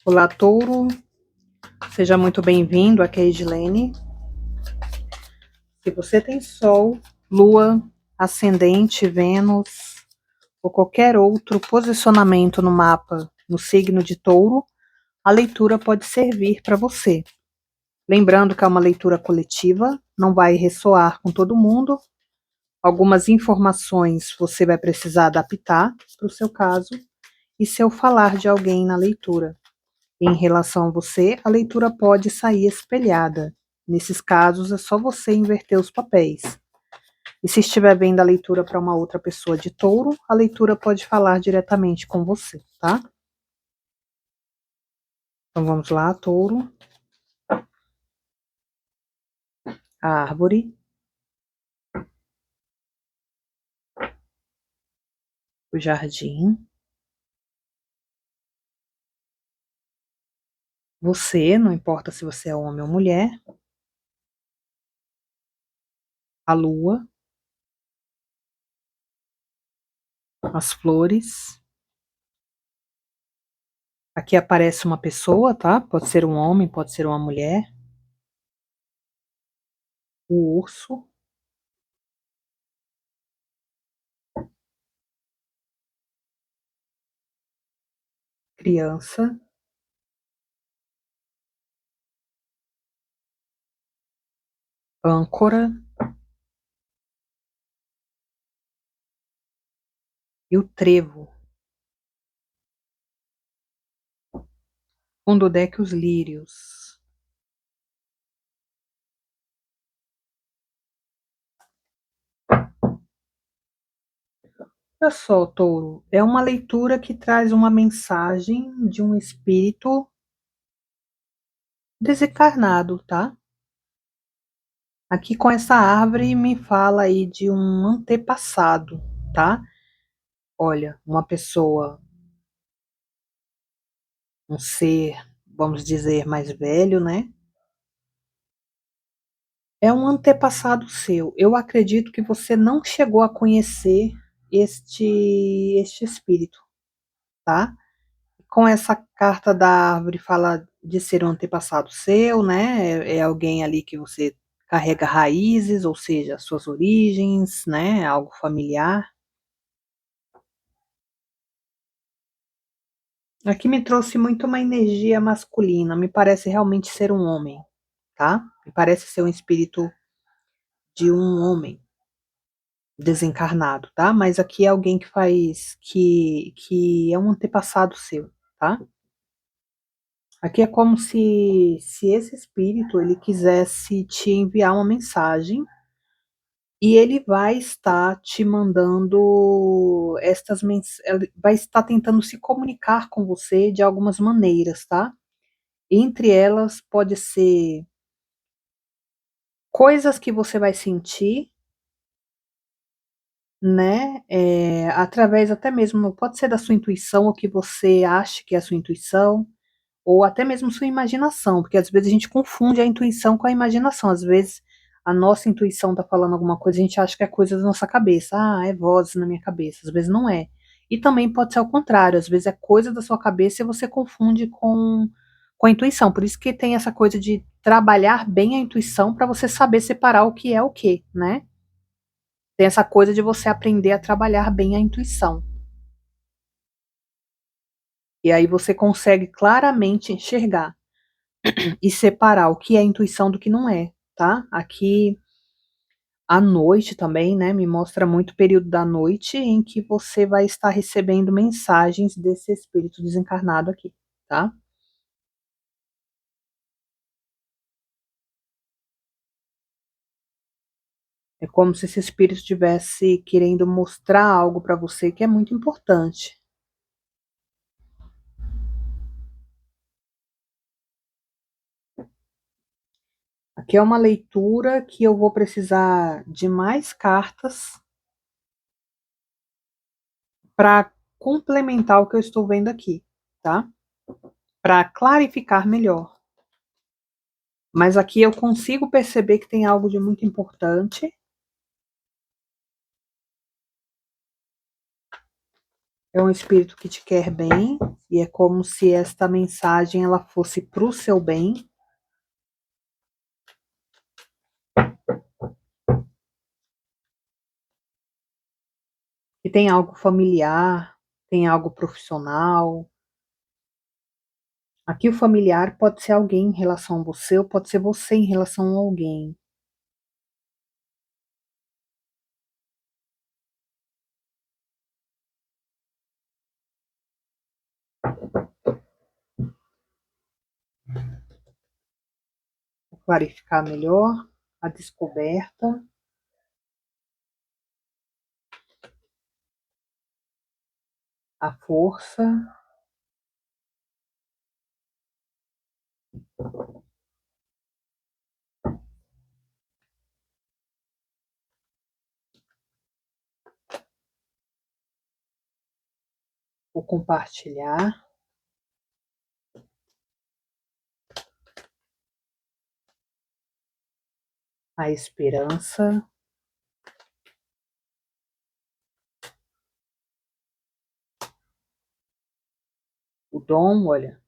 Olá, Touro. Seja muito bem-vindo aqui, é Edilene. Se você tem Sol, Lua, Ascendente, Vênus ou qualquer outro posicionamento no mapa no signo de Touro, a leitura pode servir para você. Lembrando que é uma leitura coletiva, não vai ressoar com todo mundo. Algumas informações você vai precisar adaptar para o seu caso e se eu falar de alguém na leitura em relação a você, a leitura pode sair espelhada. Nesses casos, é só você inverter os papéis. E se estiver vendo a leitura para uma outra pessoa de Touro, a leitura pode falar diretamente com você, tá? Então vamos lá, Touro. A árvore. O jardim. Você, não importa se você é homem ou mulher. A lua. As flores. Aqui aparece uma pessoa, tá? Pode ser um homem, pode ser uma mulher. O urso. Criança. Âncora. E o trevo. Fundo do deck, os lírios. Olha só, Touro, é uma leitura que traz uma mensagem de um espírito desencarnado, tá? Aqui com essa árvore me fala aí de um antepassado, tá? Olha, uma pessoa, um ser, vamos dizer, mais velho, né? É um antepassado seu. Eu acredito que você não chegou a conhecer este espírito, tá? Com essa carta da árvore fala de ser um antepassado seu, né? É alguém ali que você carrega raízes, ou seja, suas origens, né? Algo familiar. Aqui me trouxe muito uma energia masculina, me parece realmente ser um homem, tá? Me parece ser um espírito de um homem desencarnado, tá? Mas aqui é alguém que faz, que é um antepassado seu, tá? Aqui é como se esse espírito ele quisesse te enviar uma mensagem e ele vai estar te mandando ele vai estar tentando se comunicar com você de algumas maneiras, tá? Entre elas pode ser coisas que você vai sentir, né? Através até mesmo, pode ser da sua intuição, ou que você acha que é a sua intuição, ou até mesmo sua imaginação, porque às vezes a gente confunde a intuição com a imaginação. Às vezes a nossa intuição está falando alguma coisa, a gente acha que é coisa da nossa cabeça. Ah, é vozes na minha cabeça. Às vezes não é. E também pode ser ao contrário, às vezes é coisa da sua cabeça e você confunde com a intuição. Por isso que tem essa coisa de trabalhar bem a intuição para você saber separar o que é o que, né? Tem essa coisa de você aprender a trabalhar bem a intuição. E aí você consegue claramente enxergar e separar o que é intuição do que não é, tá? Aqui à noite também, né, me mostra muito o período da noite em que você vai estar recebendo mensagens desse espírito desencarnado aqui, tá? É como se esse espírito estivesse querendo mostrar algo para você que é muito importante. Aqui é uma leitura que eu vou precisar de mais cartas para complementar o que eu estou vendo aqui, tá? Para clarificar melhor. Mas aqui eu consigo perceber que tem algo de muito importante. É um espírito que te quer bem, e é como se esta mensagem ela fosse para o seu bem. E tem algo familiar, tem algo profissional. Aqui o familiar pode ser alguém em relação a você, ou pode ser você em relação a alguém. Vou clarificar melhor a descoberta. A força. O compartilhar. A esperança. O dom, olha.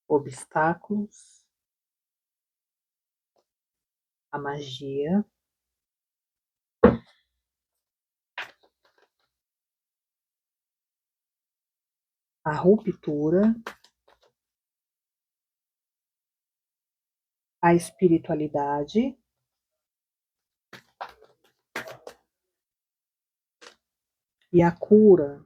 Obstáculos. A magia. A ruptura. A espiritualidade. E a cura.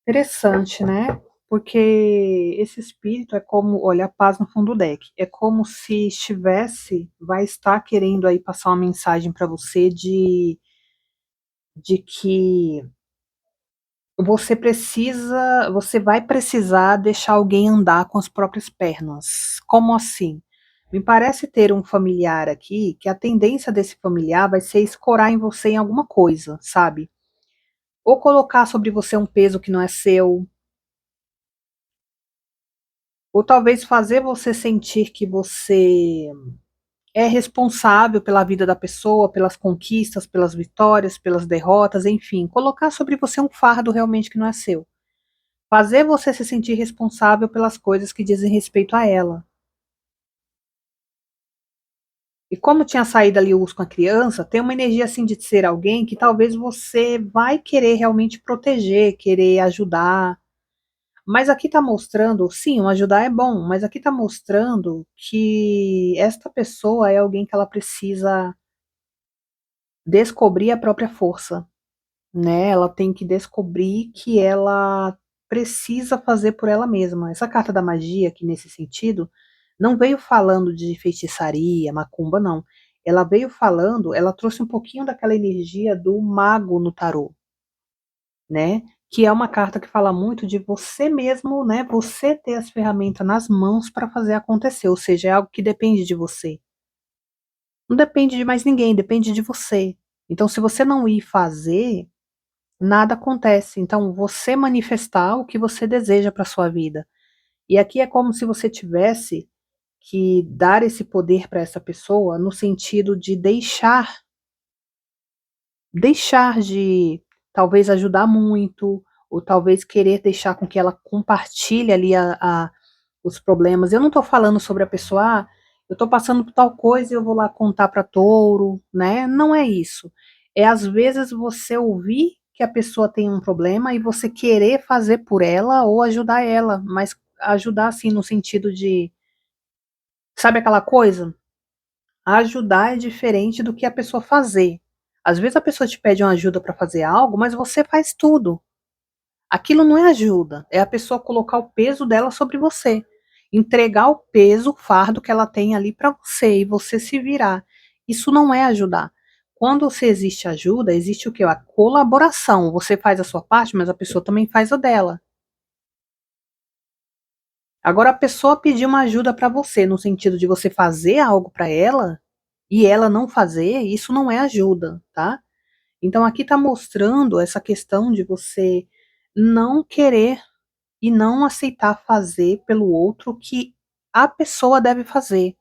Interessante, né? Porque esse espírito é como, olha, a paz no fundo do deck. É como se estivesse, vai estar querendo aí passar uma mensagem para você de que você vai precisar deixar alguém andar com as próprias pernas. Como assim? Me parece ter um familiar aqui que a tendência desse familiar vai ser escorar em você em alguma coisa, sabe? Ou colocar sobre você um peso que não é seu, ou talvez fazer você sentir que você é responsável pela vida da pessoa, pelas conquistas, pelas vitórias, pelas derrotas, enfim, colocar sobre você um fardo realmente que não é seu. Fazer você se sentir responsável pelas coisas que dizem respeito a ela. E como tinha saído ali o urso com a criança, tem uma energia assim de ser alguém que talvez você vai querer realmente proteger, querer ajudar. Mas aqui está mostrando, sim, um ajudar é bom, mas aqui está mostrando que esta pessoa é alguém que ela precisa descobrir a própria força, né? Ela tem que descobrir que ela precisa fazer por ela mesma. Essa carta da magia, aqui nesse sentido, não veio falando de feitiçaria, macumba, não. Ela veio falando, ela trouxe um pouquinho daquela energia do mago no tarô, né? Que é uma carta que fala muito de você mesmo, né? Você ter as ferramentas nas mãos para fazer acontecer, ou seja, é algo que depende de você. Não depende de mais ninguém, depende de você. Então, se você não ir fazer, nada acontece. Então, você manifestar o que você deseja para sua vida. E aqui é como se você tivesse que dar esse poder para essa pessoa no sentido de deixar de talvez ajudar muito, ou talvez querer deixar com que ela compartilhe ali os problemas. Eu não estou falando sobre a pessoa, eu estou passando por tal coisa e eu vou lá contar para touro, né? Não é isso. É às vezes você ouvir que a pessoa tem um problema e você querer fazer por ela ou ajudar ela, mas ajudar assim no sentido de, sabe aquela coisa? Ajudar é diferente do que a pessoa fazer. Às vezes a pessoa te pede uma ajuda para fazer algo, mas você faz tudo. Aquilo não é ajuda, é a pessoa colocar o peso dela sobre você. Entregar o peso, o fardo que ela tem ali para você e você se virar. Isso não é ajudar. Quando você existe ajuda, existe o que? A colaboração. Você faz a sua parte, mas a pessoa também faz a dela. Agora, a pessoa pedir uma ajuda para você, no sentido de você fazer algo para ela, e ela não fazer, isso não é ajuda, tá? Então aqui está mostrando essa questão de você não querer e não aceitar fazer pelo outro que a pessoa deve fazer,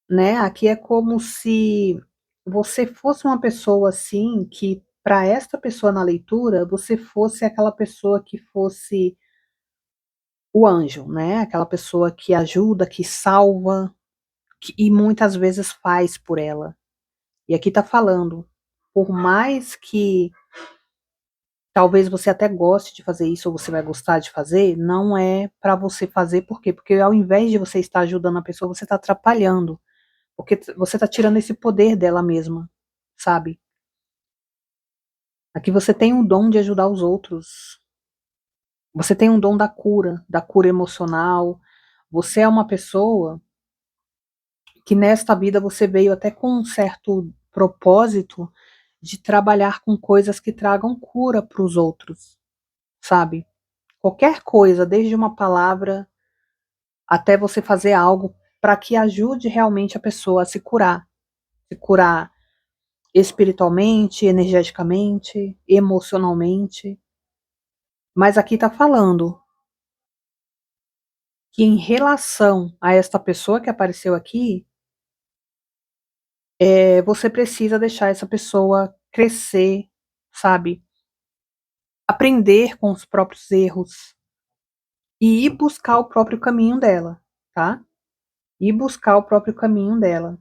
né? Aqui é como se você fosse uma pessoa assim, que para esta pessoa na leitura, você fosse aquela pessoa que fosse o anjo, né? Aquela pessoa que ajuda, que salva, e muitas vezes faz por ela. E aqui tá falando, por mais que talvez você até goste de fazer isso, ou você vai gostar de fazer, não é para você fazer, por quê? Porque ao invés de você estar ajudando a pessoa, você está atrapalhando, porque você está tirando esse poder dela mesma, sabe? Aqui você tem o dom de ajudar os outros, você tem um dom da cura emocional, você é uma pessoa que nesta vida você veio até com um certo propósito de trabalhar com coisas que tragam cura para os outros, sabe? Qualquer coisa, desde uma palavra até você fazer algo para que ajude realmente a pessoa a se curar espiritualmente, energeticamente, emocionalmente. Mas aqui está falando que em relação a esta pessoa que apareceu aqui, você precisa deixar essa pessoa crescer, sabe? Aprender com os próprios erros e ir buscar o próprio caminho dela, tá? Ir buscar o próprio caminho dela.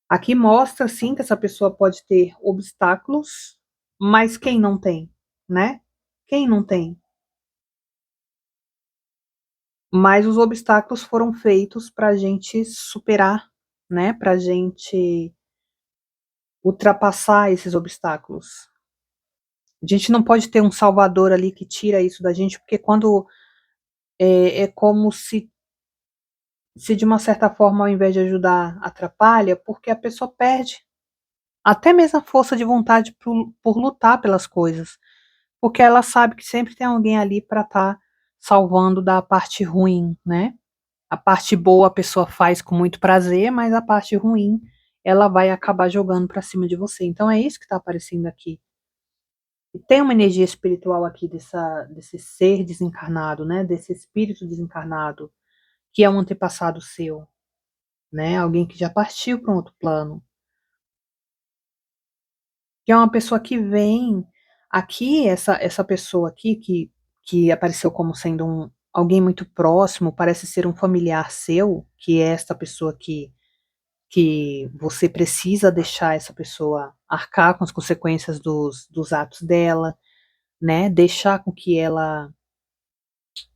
Aqui mostra sim que essa pessoa pode ter obstáculos, mas quem não tem, né? Quem não tem? Mas os obstáculos foram feitos para a gente superar, né? Para a gente ultrapassar esses obstáculos. A gente não pode ter um salvador ali que tira isso da gente, porque quando é como se de uma certa forma, ao invés de ajudar, atrapalha, porque a pessoa perde até mesmo a força de vontade por lutar pelas coisas, porque ela sabe que sempre tem alguém ali para estar salvando da parte ruim, né? A parte boa a pessoa faz com muito prazer, mas a parte ruim ela vai acabar jogando para cima de você. Então é isso que está aparecendo aqui. E tem uma energia espiritual aqui desse ser desencarnado, né? Desse espírito desencarnado, que é um antepassado seu, né? Alguém que já partiu para um outro plano. Que é uma pessoa que vem aqui, essa pessoa aqui que apareceu como sendo alguém muito próximo, parece ser um familiar seu, que é esta pessoa que você precisa deixar essa pessoa arcar com as consequências dos atos dela, né? Deixar com que ela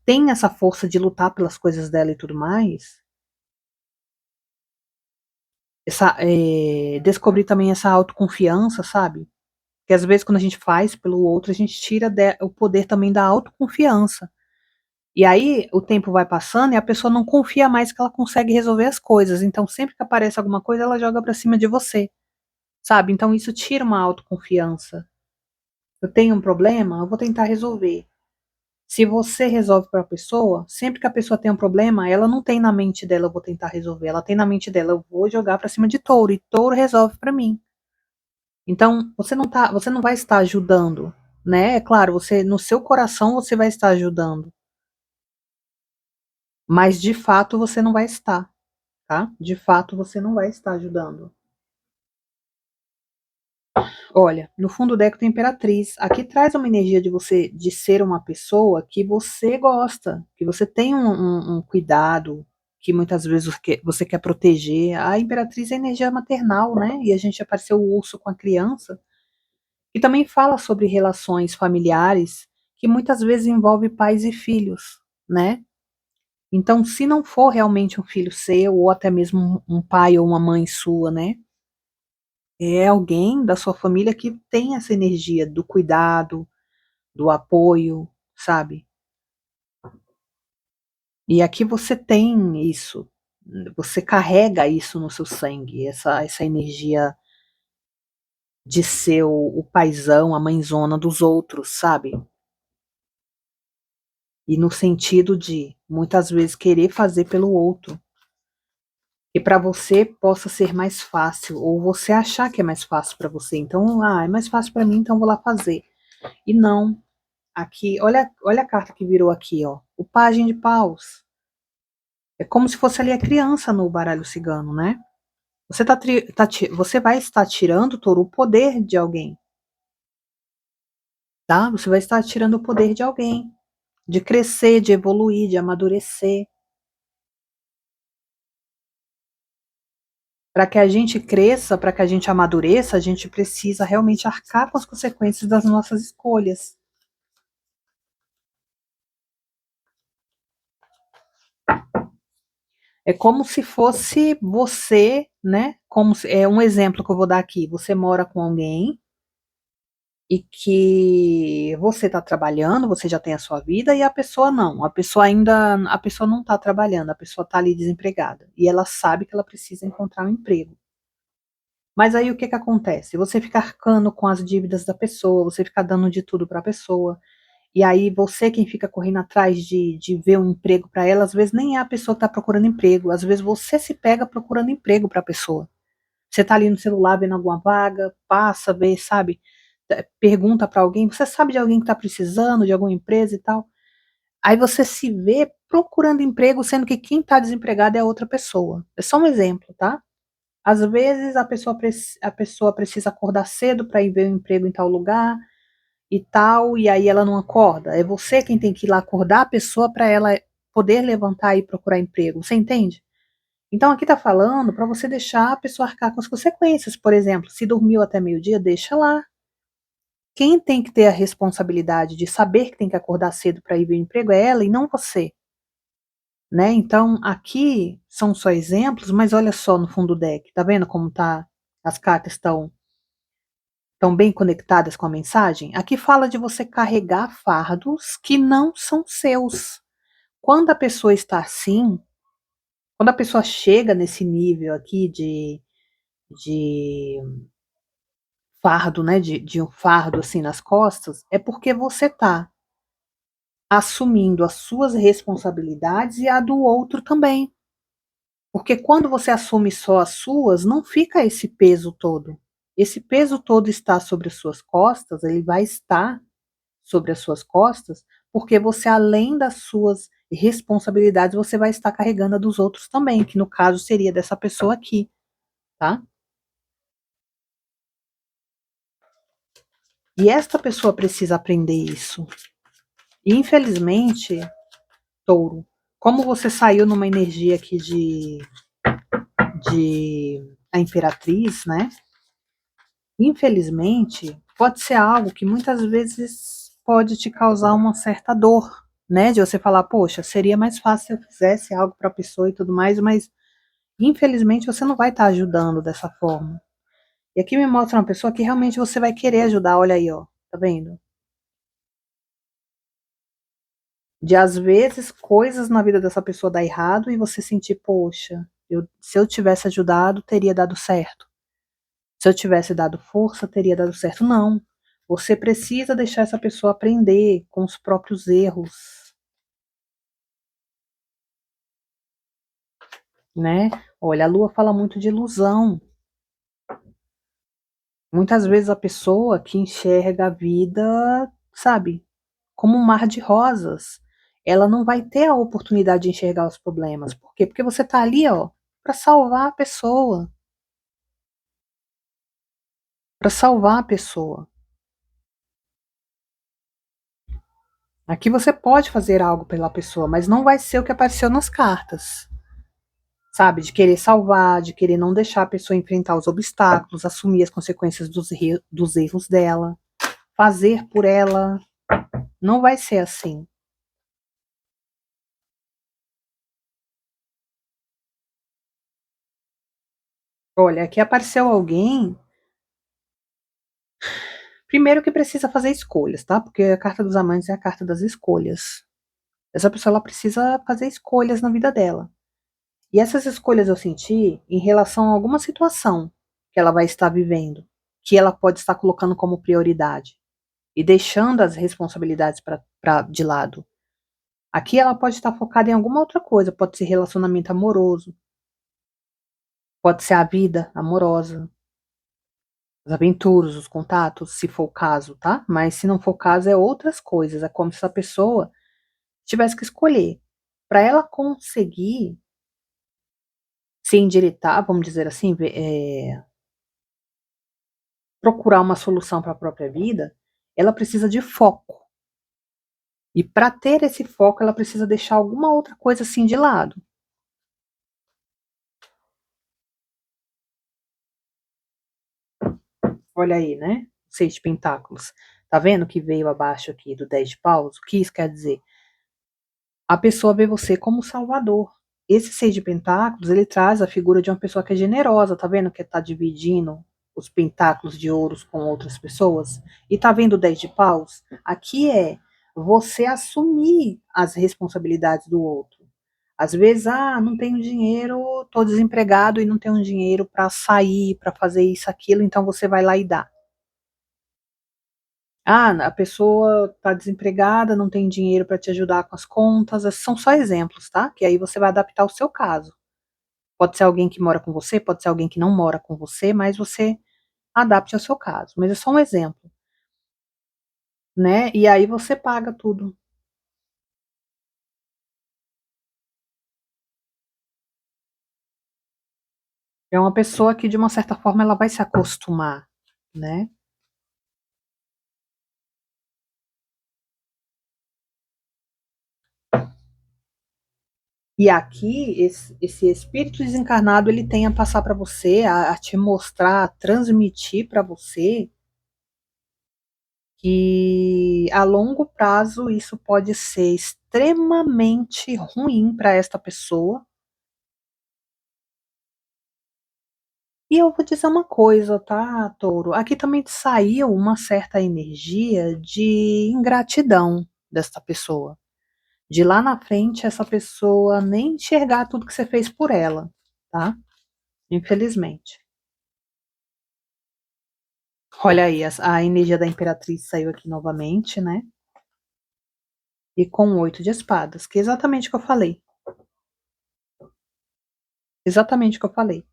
tenha essa força de lutar pelas coisas dela e tudo mais. Descobrir também essa autoconfiança, sabe? Porque às vezes quando a gente faz pelo outro, a gente tira o poder também da autoconfiança. E aí o tempo vai passando e a pessoa não confia mais que ela consegue resolver as coisas. Então sempre que aparece alguma coisa, ela joga pra cima de você, sabe? Então isso tira uma autoconfiança. Eu tenho um problema, eu vou tentar resolver. Se você resolve para a pessoa, sempre que a pessoa tem um problema, ela não tem na mente dela, eu vou tentar resolver. Ela tem na mente dela, eu vou jogar pra cima de touro e touro resolve pra mim. Então, você não vai estar ajudando, né? É claro, você no seu coração você vai estar ajudando, mas de fato você não vai estar, tá? De fato você não vai estar ajudando. Olha, no fundo do deck tem Imperatriz. Aqui traz uma energia de você de ser uma pessoa que você gosta, que você tem um cuidado, que muitas vezes você quer proteger. A Imperatriz é energia maternal, né? E a gente apareceu o urso com a criança. E também fala sobre relações familiares que muitas vezes envolve pais e filhos, né? Então, se não for realmente um filho seu, ou até mesmo um pai ou uma mãe sua, né? É alguém da sua família que tem essa energia do cuidado, do apoio, sabe? E aqui você tem isso, você carrega isso no seu sangue, essa energia de ser o paizão, a mãezona dos outros, sabe? E no sentido de, muitas vezes, querer fazer pelo outro. E para você possa ser mais fácil, ou você achar que é mais fácil para você. Então, é mais fácil para mim, então vou lá fazer. E não. aqui, olha a carta que virou aqui, ó. O Pajem de Paus. É como se fosse ali a criança no baralho cigano, né? Você vai estar tirando, Touro, o poder de alguém, tá? Você vai estar tirando o poder de alguém, de crescer, de evoluir, de amadurecer. Para que a gente cresça, para que a gente amadureça, a gente precisa realmente arcar com as consequências das nossas escolhas. É como se fosse você, né? É um exemplo que eu vou dar aqui. Você mora com alguém e que você está trabalhando, você já tem a sua vida e a pessoa não. A pessoa não está trabalhando, a pessoa está ali desempregada e ela sabe que ela precisa encontrar um emprego. Mas aí o que que acontece? Você fica arcando com as dívidas da pessoa, você fica dando de tudo para a pessoa. E aí você quem fica correndo atrás de ver um emprego para ela, às vezes nem é a pessoa que está procurando emprego, às vezes você se pega procurando emprego para a pessoa. Você está ali no celular vendo alguma vaga, passa, vê, sabe? Pergunta para alguém, você sabe de alguém que está precisando, de alguma empresa e tal. Aí você se vê procurando emprego, sendo que quem está desempregado é a outra pessoa. É só um exemplo, tá? Às vezes a pessoa precisa acordar cedo para ir ver um emprego em tal lugar e tal, e aí ela não acorda. É você quem tem que ir lá acordar a pessoa para ela poder levantar e procurar emprego. Você entende? Então aqui está falando para você deixar a pessoa arcar com as consequências. Por exemplo, se dormiu até meio-dia, deixa lá. Quem tem que ter a responsabilidade de saber que tem que acordar cedo para ir ver o emprego é ela e não você, né? Então aqui são só exemplos, mas olha só no fundo do deck, tá vendo como tá? As cartas estão bem conectadas com a mensagem? Aqui fala de você carregar fardos que não são seus. Quando a pessoa está assim, quando a pessoa chega nesse nível aqui de fardo, né, de um fardo assim nas costas, é porque você tá assumindo as suas responsabilidades e a do outro também. Porque quando você assume só as suas, não fica esse peso todo. Esse peso todo está sobre as suas costas, ele vai estar sobre as suas costas, porque você, além das suas responsabilidades, você vai estar carregando a dos outros também, que no caso seria dessa pessoa aqui, tá? E esta pessoa precisa aprender isso. E, infelizmente, Touro, como você saiu numa energia aqui de a Imperatriz, né? Infelizmente, pode ser algo que muitas vezes pode te causar uma certa dor, né? De você falar, poxa, seria mais fácil se eu fizesse algo para a pessoa e tudo mais, mas infelizmente você não vai estar ajudando dessa forma. E aqui me mostra uma pessoa que realmente você vai querer ajudar, olha aí, ó, tá vendo? De às vezes coisas na vida dessa pessoa dar errado e você sentir, poxa, se eu tivesse ajudado, teria dado certo. Se eu tivesse dado força, teria dado certo. Não. Você precisa deixar essa pessoa aprender com os próprios erros, né? Olha, a lua fala muito de ilusão. Muitas vezes a pessoa que enxerga a vida, sabe, como um mar de rosas, ela não vai ter a oportunidade de enxergar os problemas. Por quê? Porque você tá ali, ó, para salvar a pessoa, para salvar a pessoa. Aqui você pode fazer algo pela pessoa, mas não vai ser o que apareceu nas cartas. Sabe, de querer salvar, de querer não deixar a pessoa enfrentar os obstáculos, assumir as consequências dos erros dela, fazer por ela. Não vai ser assim. Olha, aqui apareceu alguém, primeiro que precisa fazer escolhas, tá? Porque a carta dos amantes é a carta das escolhas. Essa pessoa ela precisa fazer escolhas na vida dela. E essas escolhas eu senti em relação a alguma situação que ela vai estar vivendo, que ela pode estar colocando como prioridade e deixando as responsabilidades de lado. Aqui ela pode estar focada em alguma outra coisa, pode ser relacionamento amoroso, pode ser a vida amorosa, as aventuras, os contatos, se for o caso, tá? Mas se não for o caso, é outras coisas. É como se a pessoa tivesse que escolher. Para ela conseguir se endireitar, vamos dizer assim, procurar uma solução para a própria vida, ela precisa de foco. E para ter esse foco, ela precisa deixar alguma outra coisa assim de lado. Olha aí, né? Seis de pentáculos. Tá vendo que veio abaixo aqui do 10 de paus? O que isso quer dizer? A pessoa vê você como salvador. Esse seis de pentáculos, ele traz a figura de uma pessoa que é generosa, tá vendo que tá dividindo os pentáculos de ouros com outras pessoas? E tá vendo o 10 de paus? Aqui é você assumir as responsabilidades do outro. Às vezes, não tenho dinheiro, tô desempregado e não tenho dinheiro para sair, para fazer isso, aquilo, então você vai lá e dá. A pessoa está desempregada, não tem dinheiro para te ajudar com as contas. Esses são só exemplos, tá? Que aí você vai adaptar o seu caso. Pode ser alguém que mora com você, pode ser alguém que não mora com você, mas você adapte ao seu caso. Mas é só um exemplo, né? E aí você paga tudo. É uma pessoa que, de uma certa forma, ela vai se acostumar, né? E aqui, esse espírito desencarnado, ele tem a passar para você, a te mostrar, a transmitir para você que a longo prazo isso pode ser extremamente ruim para esta pessoa. E eu vou dizer uma coisa, tá, Touro? Aqui também saiu uma certa energia de ingratidão desta pessoa. De lá na frente, essa pessoa nem enxergar tudo que você fez por ela, tá? Infelizmente. Olha aí, a energia da Imperatriz saiu aqui novamente, né? E com o 8 de espadas, que é exatamente o que eu falei. Exatamente o que eu falei.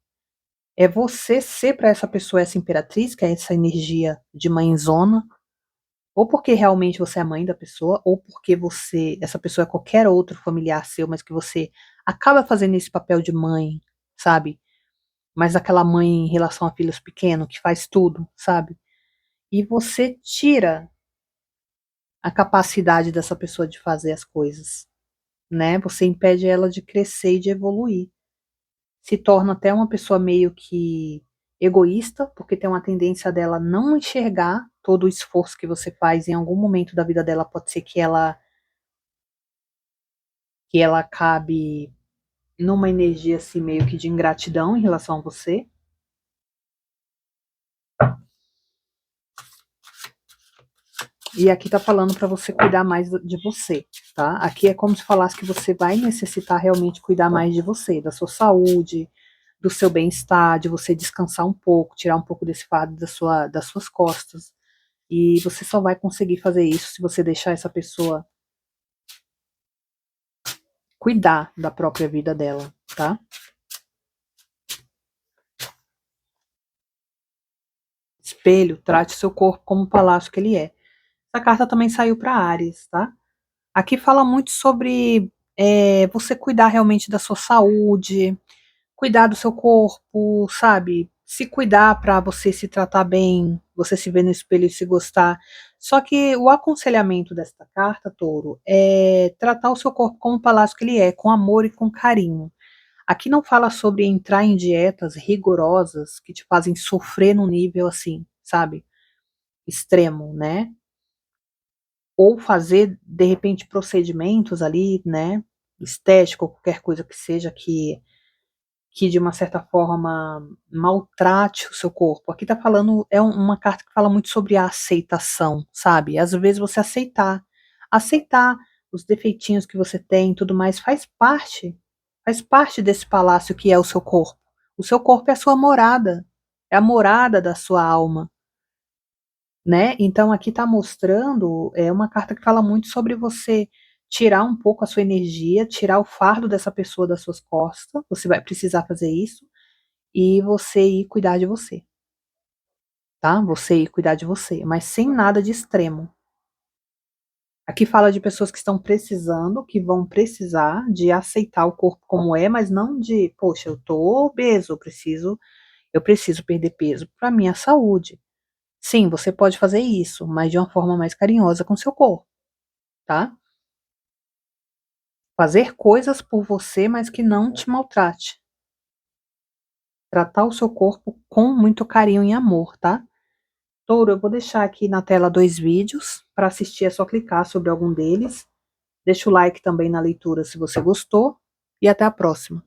É você ser para essa pessoa essa imperatriz, que é essa energia de mãezona, ou porque realmente você é a mãe da pessoa, ou porque essa pessoa é qualquer outro familiar seu, mas que você acaba fazendo esse papel de mãe, sabe? Mas aquela mãe em relação a filhos pequenos, que faz tudo, sabe? E você tira a capacidade dessa pessoa de fazer as coisas, né? Você impede ela de crescer e de evoluir. Se torna até uma pessoa meio que egoísta, porque tem uma tendência dela não enxergar todo o esforço que você faz em algum momento da vida dela, pode ser que ela acabe numa energia assim meio que de ingratidão em relação a você. E aqui tá falando para você cuidar mais de você, tá? Aqui é como se falasse que você vai necessitar realmente cuidar mais de você, da sua saúde, do seu bem-estar, de você descansar um pouco, tirar um pouco desse fardo das suas costas. E você só vai conseguir fazer isso se você deixar essa pessoa cuidar da própria vida dela, tá? Espelho, trate seu corpo como o palácio que ele é. Essa carta também saiu para Áries, tá? Aqui fala muito sobre você cuidar realmente da sua saúde, cuidar do seu corpo, sabe? Se cuidar para você se tratar bem, você se ver no espelho e se gostar. Só que o aconselhamento desta carta, Touro, é tratar o seu corpo como o palácio que ele é, com amor e com carinho. Aqui não fala sobre entrar em dietas rigorosas que te fazem sofrer num nível assim, sabe? Extremo, né? Ou fazer, de repente, procedimentos ali, né? Estético, ou qualquer coisa que seja que de uma certa forma maltrate o seu corpo. Aqui tá falando, uma carta que fala muito sobre a aceitação, sabe? Às vezes você aceitar os defeitinhos que você tem e tudo mais faz parte desse palácio que é o seu corpo. O seu corpo é a sua morada, é a morada da sua alma, né? Então aqui está mostrando, uma carta que fala muito sobre você tirar um pouco a sua energia, tirar o fardo dessa pessoa das suas costas, você vai precisar fazer isso, e você ir cuidar de você, tá? Você ir cuidar de você, mas sem nada de extremo. Aqui fala de pessoas que estão precisando, que vão precisar de aceitar o corpo como é, mas não de, poxa, eu tô obeso, eu preciso perder peso para minha saúde. Sim, você pode fazer isso, mas de uma forma mais carinhosa com seu corpo, tá? Fazer coisas por você, mas que não te maltrate. Tratar o seu corpo com muito carinho e amor, tá? Touro, eu vou deixar aqui na tela 2 vídeos. Para assistir é só clicar sobre algum deles. Deixa o like também na leitura se você gostou. E até a próxima.